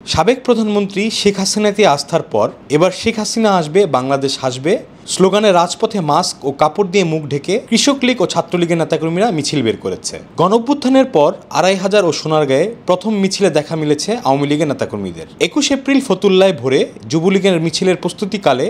সাবেক প্রধানমন্ত্রী শেখ হাসিনাতে আস্থার পর এবার শেখ হাসিনা আসবে বাংলাদেশ হাসবে স্লোগানে রাজপথে মাস্ক ও কাপড় দিয়ে মুখ ঢেকে কৃষক লীগ ও ছাত্রলীগের নেতাকর্মীরা মিছিল বের করেছে। গণঅভ্যুত্থানের পর ২৫০০ ও সোনারগাঁয়ে প্রথম মিছিলে দেখা মিলেছে আওয়ামী লীগের নেতাকর্মীদের। ২১ এপ্রিল ফতুল্লায় ভোরে যুবলীগের মিছিলের প্রস্তুতিকালে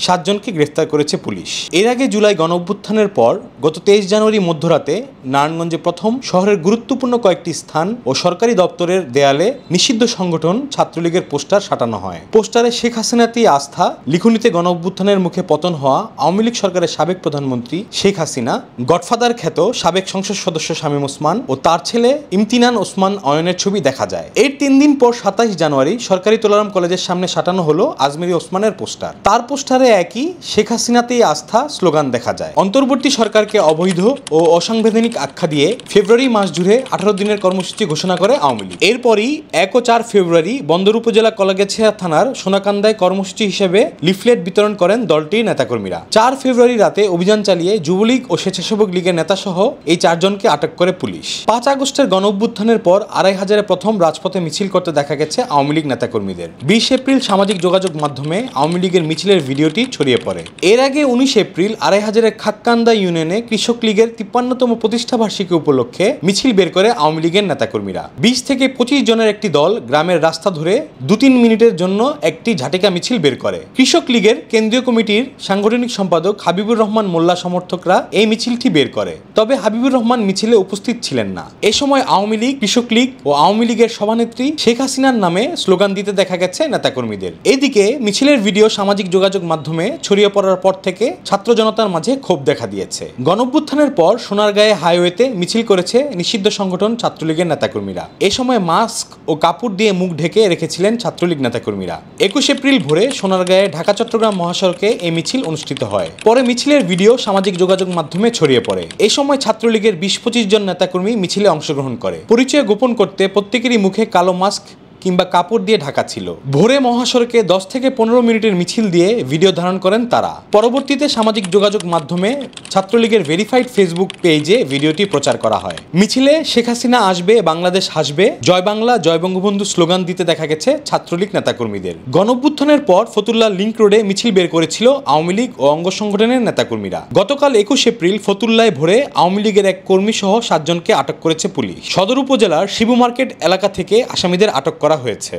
৭ জনকে গ্রেফতার করেছে পুলিশ। এর আগে জুলাই গণঅভ্যুত্থানের পর গত ২৩ জানুয়ারি মধ্যরাতে নারায়ণগঞ্জে প্রথম শহরের গুরুত্বপূর্ণ কয়েকটি স্থান ও সরকারি দপ্তরের দেয়ালে নিষিদ্ধ সংগঠন ছাত্রলীগের পোস্টার সাটানো হয়। পোস্টারে শেখ হাসিনাতেই আস্থা, লিখনিতে গণঅভ্যুত্থানের মুখে পতন হওয়া আওয়ামী লীগ সরকারের সাবেক প্রধানমন্ত্রী শেখ হাসিনা, গডফাদার খ্যাত সাবেক সংসদ সদস্য শামীম ওসমান ও তার ছেলে ইমতিনান ওসমান অয়নের ছবি দেখা যায়। এর ৩ দিন পর ২৭ জানুয়ারি সরকারি তোলারাম কলেজের সামনে সাটানো হলো আজমেরী ওসমানের পোস্টার। তার পোস্টারে একই শেখ হাসিনাতেই আস্থা স্লোগান দেখা যায়। অন্তর্বর্তী সরকারকে অবৈধ ও অসাংবিধানিক আখ্যা দিয়ে ফেব্রুয়ারি মাস জুড়ে ১৮ দিনের কর্মসূচি ঘোষণা করে আওয়ামী লীগ। এরপরই ১ ও ৪ ফেব্রুয়ারি বন্দর উপজেলা কলাগাছিয়া থানার সোনাকান্দায় কর্মসূচি হিসেবে লিফলেট বিতরণ করেন দলটির নেতাকর্মীরা। ৪ ফেব্রুয়ারি রাতে অভিযান চালিয়ে যুবলীগ ও স্বেচ্ছাসেবক লীগের নেতাসহ এই ৪ জনকে আটক করে পুলিশ। ৫ আগস্টের গণঅভ্যুত্থানের পর ২৫০০ প্রথম রাজপথে মিছিল করতে দেখা গেছে আওয়ামী লীগ নেতাকর্মীদের। ২০ এপ্রিল সামাজিক যোগাযোগ মাধ্যমে আওয়ামী লীগের মিছিলের ভিডিওটি ছড়িয়ে পড়ে। এর আগে ১৯ এপ্রিল ২৫০০ খাক্কান্দা ইউনিয়নে কৃষক লীগের ৫৩তম প্রতিষ্ঠাবার্ষিকী উপলক্ষে মিছিল বের করে আওয়ামী লীগের নেতাকর্মীরা। ২০ থেকে ২৫ জনের একটি দল গ্রামের রাস্তা ধরে ২-৩ মিনিটের জন্য একটি ঝাঁটিকা মিছিল বের করে। কৃষক লীগের কেন্দ্রীয় কমিটির সাংগঠনিক সম্পাদক হাবিবুর রহমান মোল্লা সমর্থকরা এই মিছিলটি বের করে। তবে হাবিবুর রহমান মিছিলে উপস্থিত ছিলেন না। এ সময় আওয়ামী লীগ, কৃষক লীগ ও আওয়ামী লীগের সভানেত্রী শেখ হাসিনার নামে স্লোগান দিতে দেখা গেছে নেতাকর্মীদের। এদিকে মিছিলের ভিডিও সামাজিক যোগাযোগ মাধ্যমে ছড়িয়ে পড়ার পর থেকে ছাত্র জনতার মাঝে ক্ষোভ দেখা দিয়েছে। গণঅভ্যুত্থানের পর সোনারগাঁয়ে হাইওয়েতে মিছিল করেছে নিষিদ্ধ সংগঠন ছাত্রলীগের নেতাকর্মীরা। এ সময় মাস্ক ও কাপড় দিয়ে মুখ ঢেকে রেখেছিলেন ছাত্রলীগ নেতাকর্মীরা। ২১ এপ্রিল ভোরে সোনারগাঁয়ে ঢাকা চট্টগ্রাম মহাসড়কে এই মিছিল অনুষ্ঠিত হয়। পরে মিছিলের ভিডিও সামাজিক যোগাযোগ মাধ্যমে ছড়িয়ে পড়ে। এ সময় ছাত্রলীগের ২০-২৫ জন নেতাকর্মী মিছিলে অংশগ্রহণ করে। পরিচয় গোপন করতে প্রত্যেকেরই মুখে কালো মাস্ক কিংবা কাপড় দিয়ে ঢাকা ছিল। ভোরে মহাসড়কে ১০ থেকে ১৫ মিনিটের মিছিল দিয়ে ভিডিও ধারণ করেন তারা। পরবর্তীতে সামাজিক যোগাযোগ মাধ্যমে ছাত্রলীগের ভেরিফাইড ফেসবুক পেজে ভিডিওটি প্রচার করা হয়। মিছিলে শেখ হাসিনা আসবে বাংলাদেশ হাসবে, জয় বাংলা জয় বঙ্গবন্ধু স্লোগান দিতে দেখা গেছে ছাত্রলীগ নেতাকর্মীদের। গণঅভ্যুত্থানের পর ফতুল্লা লিংক রোডে মিছিল বের করেছিল আওয়ামী লীগ ও অঙ্গ সংগঠনের নেতাকর্মীরা। গতকাল ২১ এপ্রিল ফতুল্লায় ভোরে আওয়ামী লীগের এক কর্মী সহ ৭ জনকে আটক করেছে পুলিশ। সদর উপজেলার শিবু মার্কেট এলাকা থেকে আসামিদের আটক করা হয়েছে।